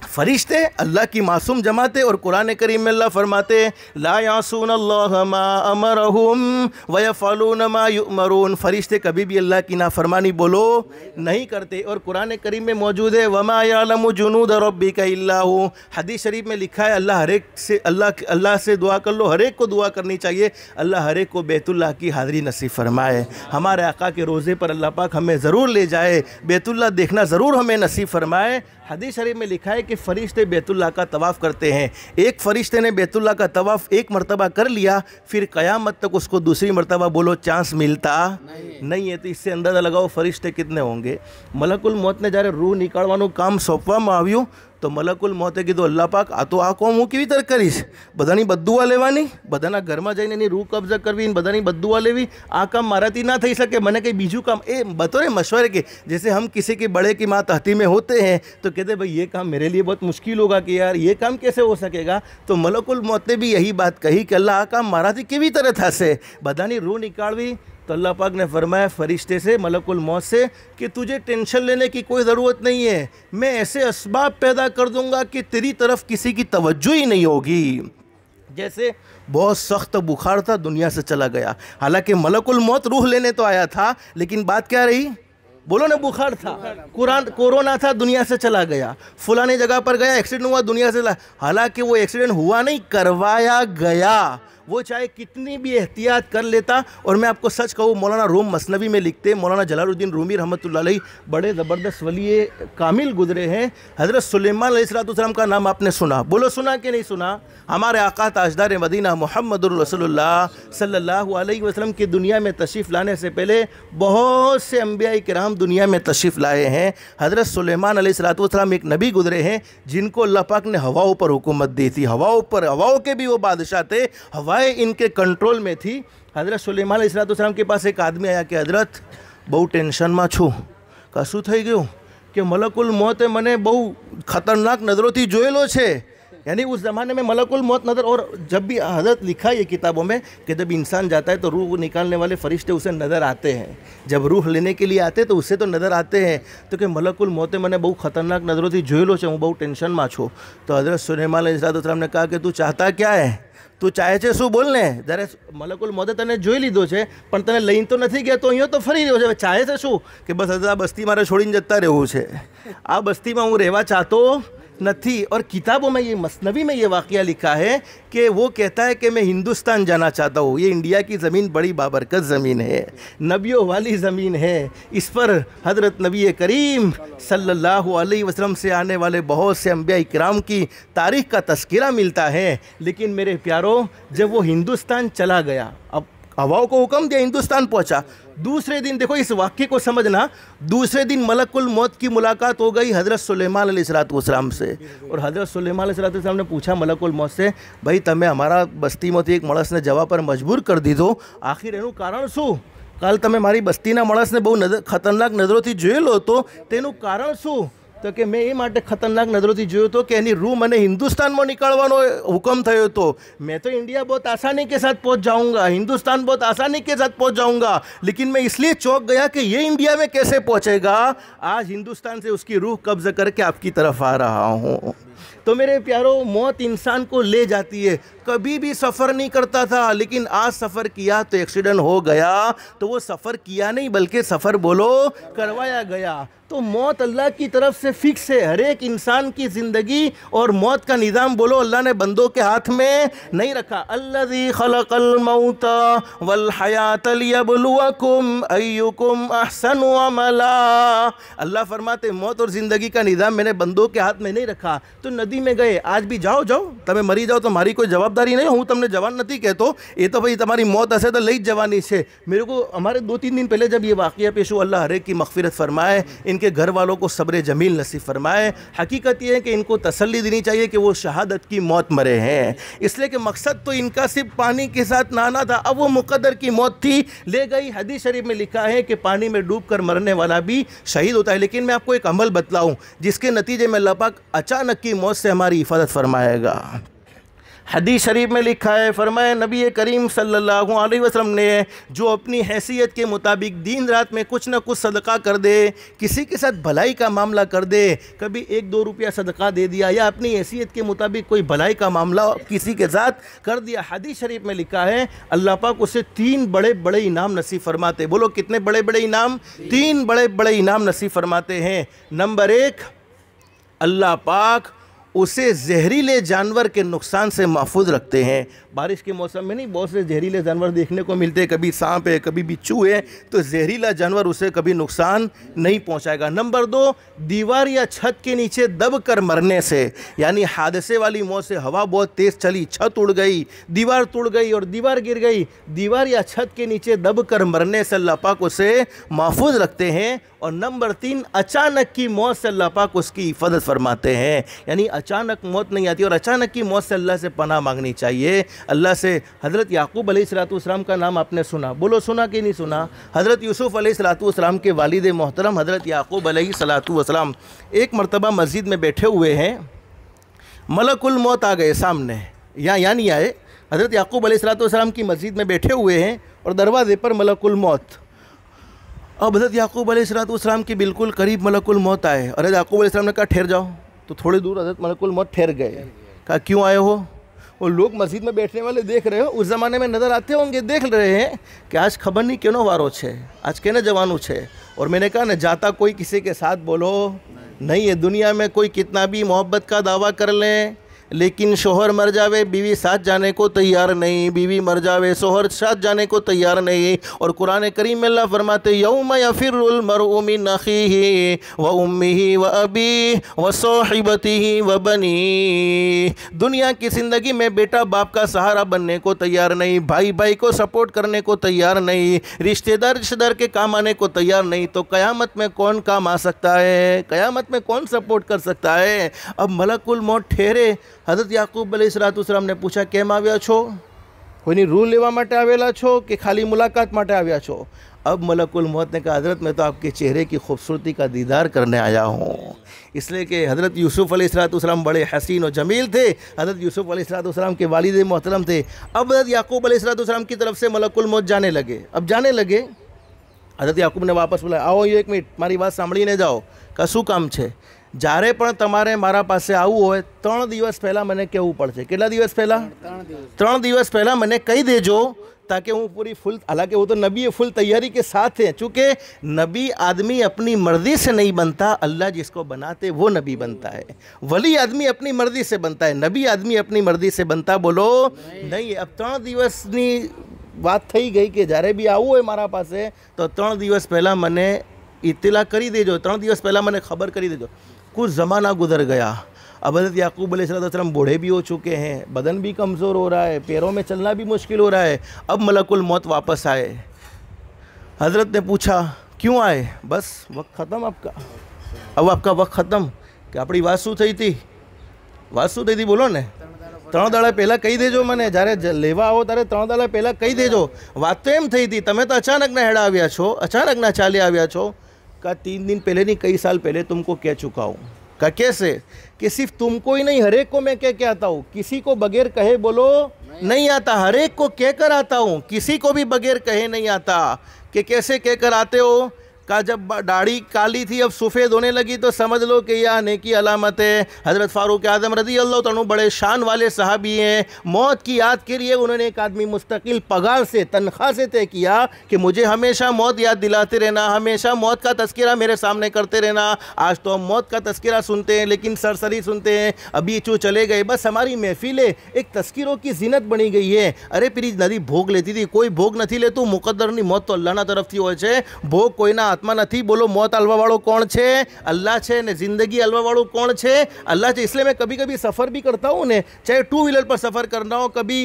फरिश्ते अल्लाह की मासूम जमाते, और कुरान करीम में अल्लाह फरमाते ला यासून अल्लाह मा अमरहुम व यफअलून मा युमरून। फरिश्ते कभी भी अल्लाह की नाफरमानी बोलो नहीं करते। और कुरान करीम में मौजूद है वमा यालमु जुनूद रब्बिका इल्ला हु। हदीस शरीफ में लिखा है अल्लाह से दुआ कर लो, हर एक को दुआ करनी चाहिए, अल्लाह हर एक को बैतुल्लाह की हाज़िरी नसीब फरमाए। हमारे आका के रोज़े पर अल्लाह पाक हमें ज़रूर ले जाए, बैतुल्लाह देखना ज़रूर हमें नसीब फरमाए। हदीस शरीफ में लिखा है कि फ़रिश्ते बैतुल्लाह का तवाफ़ करते हैं। एक फ़रिश्ते ने बैतुल्लाह का तवाफ़ एक मरतबा कर लिया, फिर क़यामत तक उसको दूसरी मरतबा बोलो चांस मिलता नहीं है। तो इससे अंदाज़ा लगाओ फ़रिश्ते कितने होंगे। मलकुल मौत ने જ્યારે रूह નીકાળવાનું કામ સોંપવામાં આવ્યું તો મલકુલ મોતે કીધું અલ્લાહ પાક આ તો આ કોમ હું કેવી રીતે કરીશ, બધાની બદદુઆ લેવાની, બધાના ઘરમાં જઈને એની રૂહ કબજા કરવી, બધાની બદદુઆ લેવી, આ કામ મારાથી ના થઈ શકે, મને કંઈ બીજું કામ એ બતौर मशवरे के। जैसे हम किसी के बड़े की माँ तहती में होते हैं तो कहते भाई ये काम मेरे लिए बहुत मुश्किल होगा कि यार ये काम कैसे हो सकेगा। तो मलकुल मौत ने भी यही बात कही कि अल्लाह आ काम माराથી કેવી तरह થશે, બધાની रूह निकालवी। तो अल्लाह पाक ने फरमाया फ़रिश्ते से, मलकुल मौत से, कि तुझे टेंशन लेने की कोई ज़रूरत नहीं है, मैं ऐसे असबाब पैदा कर दूंगा कि तेरी तरफ किसी की तवज्जो ही नहीं होगी। जैसे बहुत सख्त बुखार था, दुनिया से चला गया। हालांकि मलकुल मौत रूह लेने तो आया था, लेकिन बात क्या रही, बोलो ना, बुखार था, कोरोना था, दुनिया से चला गया। फलानी जगह पर गया, एक्सीडेंट हुआ, दुनिया से चला। हालांकि वो एक्सीडेंट हुआ नहीं, करवाया गया। वो चाहे कितनी भी एहतियात कर लेता। और मैं आपको सच कहूँ, मौलाना रूम मसनवी में लिखते, मौलाना जलालुद्दीन रूमी रहमतुल्लाह अलैह बड़े ज़बरदस्त वली कामिल गुजरे हैं। हज़रत सुलेमान अलैहिस्सलाम का नाम आपने सुना, बोलो सुना कि नहीं सुना। हमारे आका ताजदार मदीना मुहम्मदुर रसूलुल्लाह सल्लल्लाहु अलैहि वसल्लम की दुनिया में तशरीफ़ लाने से पहले बहुत से अंबिया किराम दुनिया में तशरीफ़ लाए हैं। हज़रत सुलेमान अलैहिस्सलाम एक नबी गुजरे हैं जिनको अल्लाह पाक ने हवाओं पर हुकूमत दी थी। हवाओं के भी वो बादशाह थे, हवाएं इनके कंट्रोल में थी। हज़रत सुलेमान अलैहिस्सलाम के पास एक आदमी आया कि हज़रत बहु टेंशन में छूँ, कशुं थई गयुं कि मलकुल मौते मने बहु खतरनाक नज़रोथी जोयेलो छे। यानी उस ज़माने में मलकुल मौत नज़र। और जब भी हज़रत लिखा है ये किताबों में कि जब इंसान जाता है तो रूह निकालने वाले फ़रिश्ते उसे नज़र आते हैं, जब रूह लेने के लिए आते तो उससे तो नज़र आते हैं। तो कि मलकुल मौते मैंने बहु खतरनाक नज़रों थी जोयेलो छे, हूँ बहु टेंशन में छो। तो हज़रत सुलेमान अलैहिस्सलाम ने कहा कि तू चाहता क्या है, તું ચાહે છે શું બોલને। જ્યારે મલકુલ મોતે તને જોઈ લીધો છે પણ તને લઈને તો નથી ગયા, તો અહીંયા તો ફરી રહ્યો છે, ચાહે છે શું કે બસ આ બસ્તી મારે છોડીને જતા રહેવું છે, આ બસ્તીમાં હું રહેવા ચાહતો नहीं। और किताबों में ये मसनवी में ये वाक़या लिखा है कि वो कहता है कि मैं हिंदुस्तान जाना चाहता हूँ, ये इंडिया की ज़मीन बड़ी बाबरकत ज़मीन है, नबियों वाली ज़मीन है, इस पर हज़रत नबी करीम सल्लल्लाहु अलैहि वसल्लम से आने वाले बहुत से अंबिया इकराम की तारीख़ का तज़किरा मिलता है। लेकिन मेरे प्यारों, जब वो हिंदुस्तान चला गया, अब हवाओं को हुक्म दिया, हिंदुस्तान पहुंचा। दूसरे दिन, देखो इस वाक्य को समझना, दूसरे दिन मलकुल मौत की मुलाकात हो गई हज़रत सुलेमान अलैहिस्सलाम से। और हज़रत सुलेमान अलैहिस्सलाम ने पूछा मलकुल मौत से, भाई तमे हमारा बस्ती में एक माणस ने जवा पर मजबूर कर दीधो, आखिर एनु कारण शू? काल तमे मारी बस्तीना माणस ने बहु खतरनाक नजरोथी जोयेलो तो तेनु कारण शू? तो कि मैं ये माटे खतरनाक नजरोथी जोयो तो कि एनी रूह मने हिंदुस्तान में निकालवानो हुक्म थयो तो मैं तो इंडिया बहुत आसानी के साथ पहुंच जाऊंगा, हिंदुस्तान बहुत आसानी के साथ पहुंच जाऊंगा, लेकिन मैं इसलिए चौंक गया कि ये इंडिया में कैसे पहुंचेगा। आज हिंदुस्तान से उसकी रूह कब्ज़ा करके आपकी तरफ आ रहा हूँ। तो मेरे प्यारों, मौत इंसान को ले जाती है। कभी भी सफ़र नहीं करता था, लेकिन आज सफ़र किया तो एक्सीडेंट हो गया, तो वो सफ़र किया नहीं बल्कि सफ़र बोलो करवाया गया। तो मौत अल्लाह की तरफ से फिक्स है। हर एक इंसान की ज़िंदगी और मौत का निज़ाम बोलो अल्लाह ने बंदों के हाथ में नहीं रखा। अल्लज़ी खलक़ल मौता वल हयाता लियब्लुवकुम अय्युकुम अहसनु अमला। अल्लाह फरमाते मौत और ज़िंदगी का निज़ाम मैंने बंदों के हाथ में नहीं रखा। तो नदी में गए, आज भी जाओ તમે મરી જાઓ તો મારી કોઈ જવાબદારી નહીં, હું તમને જવાન નથી કહેતો, એ તો ભાઈ તમારી मौत હશે તો લઈ જ જવાની છે। मेरे को हमारे 2-3 दिन पहले जब ये वाक़या पेश हुआ, अल्लाह हर एक की मग़फ़िरत फ़रमाए, इनके घर वालों को सब्र जमील नसीब फ़रमाए। हकीकत ये है कि इनको तसल्ली देनी चाहिए कि वो शहादत की मौत मरे हैं, इसलिए कि मकसद तो इनका सिर्फ पानी के साथ नहाना था। अब वो मुक़द्दर की मौत थी, ले गई। हदीस शरीफ में लिखा है कि पानी में डूब कर मरने वाला भी शहीद होता है। लेकिन मैं आपको एक अमल बतलाऊँ जिसके नतीजे में अल्लाह पाक अचानक की मौत से हमारी हिफाजत फरमाएगा। हदीस शरीफ में लिखा है, फरमाया नबी करीम सल्लल्लाहु अलैहि वसल्लम ने जो अपनी हैसियत के मुताबिक दिन रात में कुछ ना कुछ सदका कर दे, किसी के साथ भलाई का मामला कर दे, कभी 1-2 रुपया सदका दे दिया या अपनी हैसियत के मुताबिक कोई भलाई का मामला किसी के साथ कर दिया, हदीस शरीफ में लिखा है अल्लाह पाक उसे 3 बड़े बड़े इनाम नसीब फरमाते। बोलो कितने बड़े बड़े इनाम? 3 बड़े बड़े इनाम नसीब फरमाते हैं। नंबर 1, अल्लाह पाक उसे जहरीले जानवर के नुकसान से महफूज रखते हैं। बारिश के मौसम में नहीं बहुत से जहरीले जानवर देखने को मिलते हैं, कभी सांप है, कभी बिच्छू है, तो जहरीला जानवर उसे कभी नुकसान नहीं पहुंचाएगा। नंबर 2, दीवार या छत के नीचे दब कर मरने से, यानी हादसे वाली मौत से, हवा बहुत तेज़ चली, छत उड़ गई, दीवार टूट गई और दीवार गिर गई, दीवार या छत के नीचे दब कर मरने से अल्लाह पाक उसे महफूज रखते हैं। और नंबर 3, अचानक की मौत से अल्लाह पाक उसकी हिफाजत फरमाते हैं, यानी अचानक मौत नहीं आती। और अचानक की मौत से अल्लाह से पनाह मांगनी चाहिए, अल्लाह से। हज़रत याकूब अलैहिस्सलाम का नाम आपने सुना, बोलो सुना कि नहीं सुना? हज़रत यूसुफ़ अलैहिस्सलाम के वालिद मोहतरम हज़रत याकूब अलैहिस्सलाम एक मरतबा मस्जिद में बैठे हुए हैं, मलकुल मौत आ गए सामने, यहाँ नहीं आए, हज़रत याकूब अलैहिस्सलाम की मस्जिद में बैठे हुए हैं और दरवाज़े पर मलकुल मौत। अब हज़रत याकूब अलैहिस्सलाम के बिल्कुल करीब मलकुल मौत आए और हज़रत याकूब अलैहिस्सलाम ने कहा ठहर जाओ, तो थोड़ी दूर हज़रत मलकुल मौत ठहर गए। कहा क्यों आए हो? वो लोग मस्जिद में बैठने वाले देख रहे हो, उस ज़माने में नज़र आते होंगे, देख रहे हैं कि आज खबर नहीं क्यों वारो छे, आज केने जवानू छे। और मैंने कहा न जाता कोई किसी के साथ बोलो नहीं है। दुनिया में कोई कितना भी मोहब्बत का दावा कर लें, लेकिन शोहर मर जावे बीवी साथ जाने को तैयार नहीं, बीवी मर जावे शोहर साथ जाने को तैयार नहीं। और कुरान करीम में अल्लाह फरमाते यौम यफिरुल मरउ मिन अखीही व उम्मिही व अबी व साहिबतिही व बनी। दुनिया की ज़िंदगी में बेटा बाप का सहारा बनने को तैयार नहीं, भाई भाई को सपोर्ट करने को तैयार नहीं, रिश्तेदार के काम आने को तैयार नहीं, तो क़यामत में कौन काम आ सकता है? क़यामत में कौन सपोर्ट कर सकता है? अब मलकुल मौत ठहरे। हज़रत याकूब अलैहिस्सलाम ने पूछा केम આવ્યા છો? કોઈની રૂહ લેવા માટે આવેલા છો કે ખાલી મુલાકાત માટે આવ્યા છો? अब मलकुल मौत ने कहा हज़रत मैं तो आपके चेहरे की खूबसूरती का दीदार करने आया हूँ, इसलिए कि हज़रत यूसुफ़ अलैहिस्सलाम बड़े हसीन और जमील थे, हज़रत यूसुफ़ अलैहिस्सलाम के वालिद मोहतरम थे। अब हज़रत याकूब अलैहिस्सलाम की तरफ से मलकुल मौत जाने लगे। अब जाने लगे, हज़रत याकूब ने वापस बोला आओ 1 मिनट मारी बात सांभळीने जाओ, कशुं काम छे? જ્યારે પણ તમારે મારા પાસે આવવું હોય 3 દિવસ પહેલાં મને કહેવું પડશે। કેટલા દિવસ પહેલાં? 3 દિવસ પહેલાં મને કહી દેજો, ताकि वो पूरी फुल, हालांकि वो तो नबी फुल तैयारी के साथ हैं, चूँकि नबी आदमी अपनी मर्ज़ी से नहीं बनता, अल्लाह जिसको बनाते वो नबी बनता है। वली आदमी अपनी मर्ज़ी से बनता है, नबी आदमी अपनी मर्ज़ी से बनता बोलो नहीं। अब 3 દિવસની વાત થઈ ગઈ કે જ્યારે બી આવવું હોય મારા પાસે તો 3 દિવસ પહેલાં મને इत्तला करी देजो, 3 દિવસ પહેલાં મને खबर करी देजो। कुछ ज़माना गुजर गया। अब हज़रत याकूब अलैहिस्सलाम बूढ़े भी हो चुके हैं, बदन भी कमज़ोर हो रहा है, पैरों में चलना भी मुश्किल हो रहा है। अब मलकुल मौत वापस आए। हज़रत ने पूछा क्यों आए? बस वक्त ख़त्म आपका, अब आपका वक्त ख़त्म। कि अपनी बात शू थी थी? बात शू थी बोलो ने? 3 દાડા પહેલાં કહી દેજો મને, જ્યારે લેવા આવો ત્યારે 3 દાડા પહેલાં કહી દેજો। વાત તો એમ થઈ હતી, તમે તો અચાનકના હેડા આવ્યા છો, અચાનકના ચાલી આવ્યા છો। का 3 दिन पहले नहीं कई साल पहले तुमको कह चुका हूँ। का कैसे? कि सिर्फ तुमको ही नहीं हर एक को मैं कह के आता हूँ, किसी को बगैर कहे बोलो नहीं आता, हर एक को कह कर आता हूँ, किसी को भी बगैर कहे नहीं आता। कि कैसे कह कर आते हो? कहा जब दाढ़ी काली थी अब सफ़ेद होने लगी तो समझ लो कि यह नेकी अलामत है। हज़रत फ़ारूक आज़म रज़ी अल्लाह तआला बड़े शान वाले सहाबी हैं। मौत की याद के लिए उन्होंने एक आदमी मुस्तकिल पगार से, तनख्वाह से तय किया कि मुझे हमेशा मौत याद दिलाते रहना, हमेशा मौत का तज़किरा मेरे सामने करते रहना। आज तो हम मौत का तज़किरा सुनते हैं लेकिन सरसरी सुनते हैं, अभी चू चले गए। बस हमारी महफिलें एक तज़किरों की ज़ीनत बनी गई है। अरे पीरी नदी भोग लेती थी, कोई भोग नहीं लेતું, મુકદ્દરની મોત તો અલ્લાહના તરફથી હોય છે, ભોગ કોઈના હાથમાં નથી। બોલો મોત આલવાવાળો કોણ છે? અલ્લાહ છે ને જિંદગી આલવાવાળો કોણ છે? अल्लाह છે। इसलिए मैं कभी कभी सफ़र भी करता हूँ ने, चाहे टू व्हीलर पर सफ़र करना हो, कभी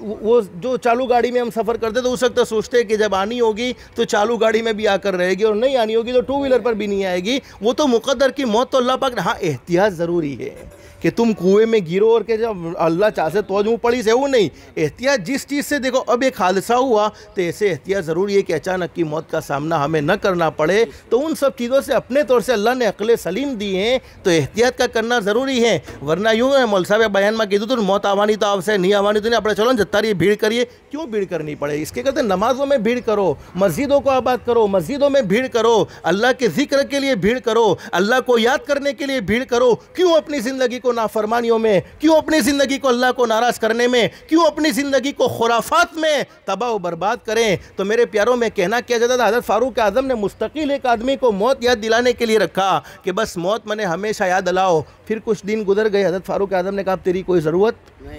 वो जो चालू गाड़ी में हम सफ़र करते तो उस वक्त तो सोचते हैं कि जब आनी होगी तो चालू गाड़ी में भी आकर रहेगी और नहीं आनी होगी तो टू व्हीलर पर भी नहीं आएगी। वो तो मुकद्दर की मौत तो अल्लाह पाक। हाँ, एहतियात ज़रूरी है कि तुम कुएं में गिरो और के जब अल्लाह चाहे तो मुँह पड़ी से वो नहीं। एहतियात जिस चीज़ से, देखो अब एक हादसा हुआ तो ऐसे एहतियात ज़रूरी है कि अचानक की मौत का सामना हमें न करना पड़े। तो उन सब चीज़ों से अपने तौर से अल्लाह ने अक्ल सलीम दी हैं तो एहतियात का करना ज़रूरी है। वरना यूँ है मौल साहब बयान में कीधु तो मौत आवानी तो आपसे नहीं आवानी तो नहीं, अपने चलो जत्ता रही भीड़ करिए। क्यों भीड़ करनी पड़े? इसके कहते नमाज़ों में भीड़ करो, मस्जिदों को आबाद करो, मस्जिदों में भीड़ करो, अल्लाह के ज़िक्र के लिए भीड़ करो, अल्लाह को याद करने के लिए भीड़ करो। क्यों अपनी ज़िंदगी को नाफरमानियों में, क्यों अपनी ज़िंदगी को अल्लाह को नाराज़ करने में, क्यों अपनी ज़िंदगी को खुराफात में तबाह व बर्बाद करें? तो मेरे प्यारों में कहना क्या जाता था, हज़रत फ़ारूक आज़म ने मुस्तकिल एक आदमी को मौत याद दिलाने के लिए रखा कि बस मौत मैंने हमेशा याद दिलाओ। फिर कुछ दिन गुजर गए, हज़रत फ़ारूक आज़म ने कहा तेरी कोई ज़रूरत?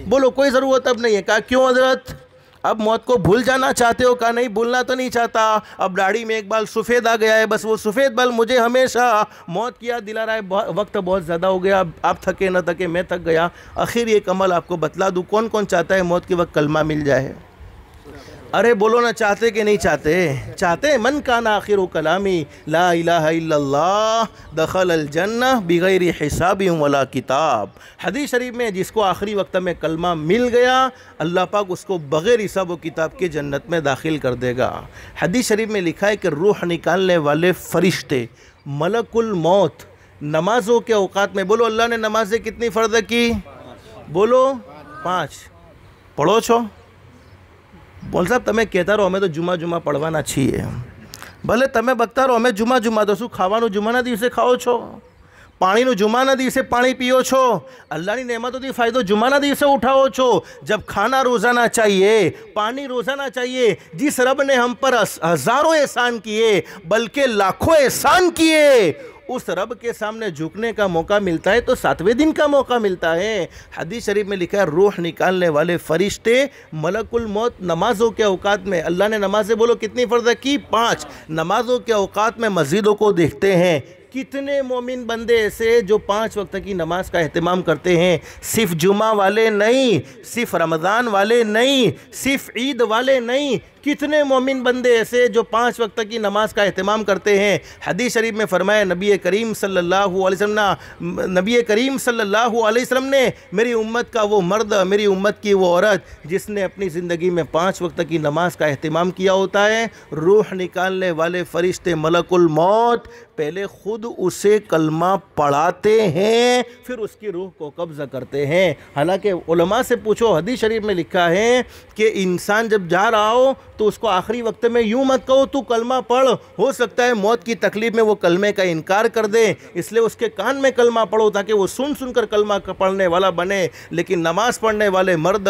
बोलो कोई ज़रूरत अब नहीं है। कहा क्यों हज़रत? अब मौत को भूल जाना चाहते हो? कहा नहीं, भूलना तो नहीं चाहता। अब दाढ़ी में एक बाल सफ़ेद आ गया है, बस वो सफ़ेद बाल मुझे हमेशा मौत की याद दिला रहा है। वक्त बहुत ज़्यादा हो गया, अब आप थके न थके मैं थक गया। आखिर एक अमल आपको बतला दूँ, कौन कौन चाहता है मौत के वक्त कलमा मिल जाए? अरे बोलो ना, चाहते कि नहीं चाहते? चाहते। मन काना आखिरु कलामी ला इलाहा इल्लल्लाह दखल अल जन्नह बिगैर हिसाबि वला किताब। हदीस शरीफ में जिसको आखिरी वक्त में कलमा मिल गया अल्लाह पाक उसको बग़ैर हिसाब व किताब के जन्नत में दाखिल कर देगा। हदीस शरीफ में लिखा है कि रूह निकालने वाले फ़रिश्ते मलकुल मौत नमाज़ों के औकात में, बोलो अल्लाह ने नमाज़ें कितनी फ़र्ज़ की? बोलो 5। पढ़ो छो? बोल साहब તમે કહેતા રહો અમે તો જુમા પડવાના છીએ, ભલે તમે બકતા રહો અમે જુમા તો શું ખાવાનું જુમાના દિવસે ખાઓ છો? પાણીનું જુમાના દિવસે પાણી પીઓ છો? અલ્લાહની નેમતોથી ફાયદો જુમાના દિવસે ઉઠાવો છો? जब खाना रोज़ाना चाहिए, पानी रोज़ाना चाहिए, जिस रब ने हम पर हज़ारों एहसान किए बल्कि लाखों एहसान किए, उस रब के सामने झुकने का मौका मिलता है तो 7वें दिन का मौका मिलता है। हदीस शरीफ में लिखा है रूह निकालने वाले फ़रिश्ते मलकुल मौत नमाज़ों के औकात में, अल्लाह ने नमाज़ें बोलो कितनी फ़र्ज़ की? 5। नमाज़ों के औकात में मस्जिदों को देखते हैं। कितने मोमिन बंदे ऐसे जो 5 वक्त की नमाज का एहतमाम करते हैं? सिर्फ जुमा वाले नहीं, सिर्फ रमज़ान वाले नहीं, सिर्फ ईद वाले नहीं, कितने मोमिन बंदे ऐसे जो 5 वक्त की नमाज का एहतमाम करते हैं। हदीस शरीफ में फरमाया नबी करीम सल्लल्लाहु अलैहि वसल्लम ने मेरी उम्मत का वो मर्द, मेरी उम्मत की वो औरत जिसने अपनी ज़िंदगी में 5 वक्त की नमाज का एहतमाम किया होता है, रूह निकालने वाले फ़रिश्ते मलकुल मौत पहले ख़ुद उसे कलमा पढ़ाते हैं फिर उसकी रूह को कब्ज़ा करते हैं। हालांकि उलमा से पूछो, हदीस शरीफ में लिखा है कि इंसान जब जा रहा हो तो उसको आखिरी वक्त में यूँ मत कहो तू कलमा पढ़, हो सकता है मौत की तकलीफ़ में वो कलमे का इनकार कर दे, इसलिए उसके कान में कलमा पढ़ो ताकि वो सुन सुनकर कलमा पढ़ने वाला बने। लेकिन नमाज़ पढ़ने वाले मर्द,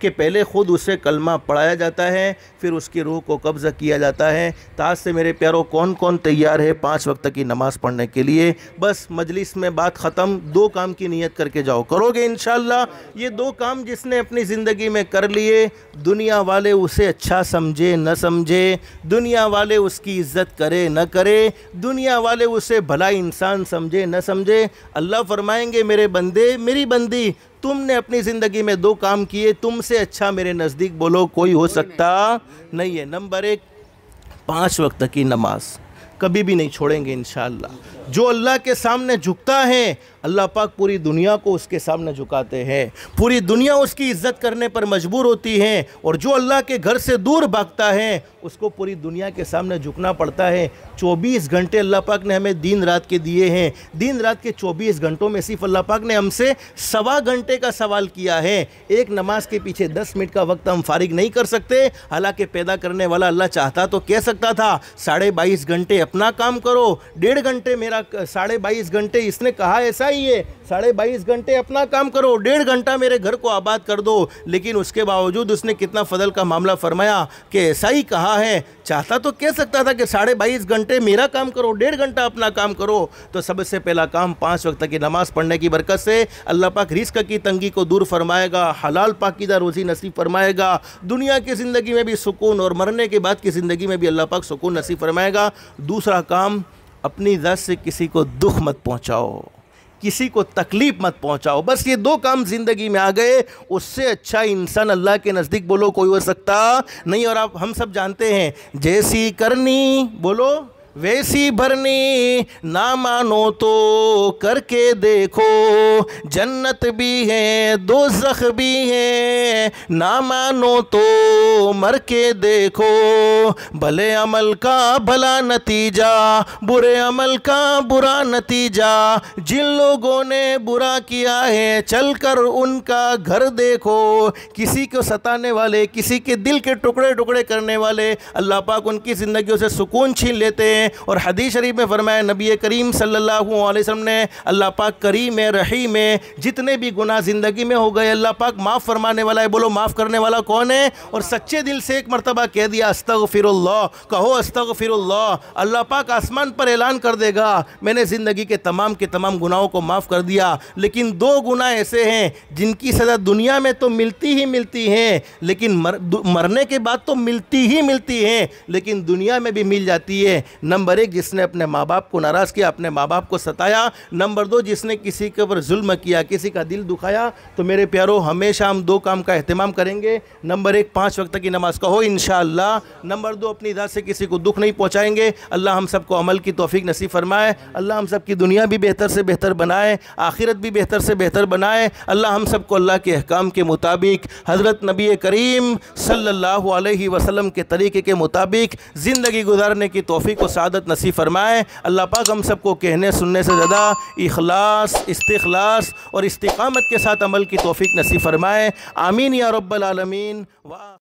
कि पहले ख़ुद उसे कलमा पढ़ाया जाता है फिर उसकी रूह को कब्ज़ा किया जाता है। ताज से मेरे प्यारों, कौन कौन तैयार है 5 वक्त की नमाज़ पढ़ने के लिए? बस मजलिस में बात ख़त्म, 2 काम की नीयत करके जाओ, करोगे इंशाअल्लाह। ये 2 काम जिसने अपनी ज़िंदगी में कर लिए, दुनिया वाले उसे अच्छा समझे न समझे, दुनिया वाले उसकी इज़्ज़त करे न करे, दुनिया वाले उसे भला इंसान समझे न समझे, अल्लाह फरमाएंगे मेरे बंदे, मेरी बंदी, तुमने अपनी ज़िंदगी में 2 काम किए, तुमसे अच्छा मेरे नज़दीक बोलो कोई हो सकता नहीं है। नंबर 1, 5 वक्त की नमाज कभी भी नहीं छोड़ेंगे इंशाअल्लाह। जो अल्लाह के सामने झुकता है अल्लाह पाक पूरी दुनिया को उसके सामने झुकाते हैं, पूरी दुनिया उसकी इज्जत करने पर मजबूर होती है, और जो अल्लाह के घर से दूर भागता है उसको पूरी दुनिया के सामने झुकना पड़ता है। 24 घंटे अल्लाह पाक ने हमें दिन रात के दिए हैं, दिन रात के 24 घंटों में सिर्फ अल्लाह पाक ने हमसे 1.25 घंटे का सवाल किया है। एक नमाज के पीछे 10 मिनट का वक्त हम फारिग नहीं कर सकते। हालांकि पैदा करने वाला अल्लाह चाहता तो कह सकता था 22.5 घंटे अपना काम करो, 1.5 घंटे मेरा, 22.5 घंटे इसने कहा ऐसा ही है, 22.5 घंटे अपना काम करो, 1.5 घंटा मेरे घर को आबाद कर दो। लेकिन उसके बावजूद उसने कितना फजल का मामला फरमाया कि ऐसा ही कहा है। चाहता तो कह सकता था कि 22.5 घंटे मेरा काम करो, 1.5 घंटा अपना काम करो। तो सबसे पहला काम 5 वक्त की नमाज पढ़ने की बरकत से अल्लाह पाक रिस्क की तंगी को दूर फरमाएगा, हलाल पाकीदा रोज़ी नसीब फरमाएगा, दुनिया की ज़िंदगी में भी सुकून और मरने के बाद की ज़िंदगी में भी अल्लाह पाक सुकून नसीब फरमाएगा। दूसरा काम, अपनी ज़ात से किसी को दुख मत पहुँचाओ, किसी को तकलीफ़ मत पहुंचाओ। बस ये 2 काम ज़िंदगी में आ गए, उससे अच्छा इंसान अल्लाह के नज़दीक बोलो कोई हो सकता नहीं। और आप हम सब जानते हैं, जैसी करनी बोलो वैसी भरनी, ना मानो तो करके देखो, जन्नत भी है दोज़ख भी है, ना मानो तो मर के देखो, भले अमल का भला नतीजा, बुरे अमल का बुरा नतीजा, जिन लोगों ने बुरा किया है चल कर उनका घर देखो। किसी को सताने वाले, किसी के दिल के टुकड़े टुकड़े करने वाले अल्लाह पाक उनकी ज़िंदगियों से सुकून छीन लेते हैं। और हदीस शरीफ में फरमाया नबी करीम सल्लल्लाहु अलैहि वसल्लम ने, अल्लाह पाक करीम है, रहीम है, जितने भी गुनाह ज़िंदगी में हो गए अल्लाह पाक माफ़ फरमाने वाला है। बोलो माफ़ करने वाला कौन है? और सच्चे दिल से एक मरतबा कह दिया अस्तगफिरुल्लाह, कहो अस्तगफिरुल्लाह, अल्लाह पाक आसमान पर ऐलान कर देगा मैंने ज़िंदगी के तमाम गुनाहों को माफ़ कर दिया। लेकिन 2 गुनाह ऐसे हैं जिनकी सज़ा दुनिया में तो मिलती ही मिलती है, लेकिन मरने के बाद तो मिलती ही मिलती है, लेकिन दुनिया में भी मिल जाती है। नंबर 1, जिसने अपने माँ बाप को नाराज़ किया, अपने माँ बाप को सताया। नंबर 2, जिसने किसी के ऊपर जुल्म किया, किसी का दिल दुखाया। तो मेरे प्यारो, हमेशा हम 2 काम का एहतमाम करेंगे। नंबर 1, 5 वक्त की नमाज कहो इंशाअल्लाह। नंबर 2, अपनी ज़ात से किसी को दुख नहीं पहुँचाएंगे। अल्लाह हम सबको अमल की तौफीक नसीब फरमाए। अल्लाह हम सब की दुनिया भी बेहतर से बेहतर बनाए, आखिरत भी बेहतर से बेहतर बनाए। अल्लाह हम सबको अल्लाह के अहकाम के मुताबिक, हज़रत नबी करीम सल्लल्लाहु अलैहि वसल्लम के तरीक़े के मुताबिक ज़िंदगी गुजारने की तौफीक व सआदत नसीब फरमाए। अल्लाह पाक हम सबको कहने सुनने से ज़्यादा इखलास, इस्तिखलास और इस्तिकामत के साथ अमल की तौफीक नसीब फरमाए। आमीन या रब्बल आलमीन।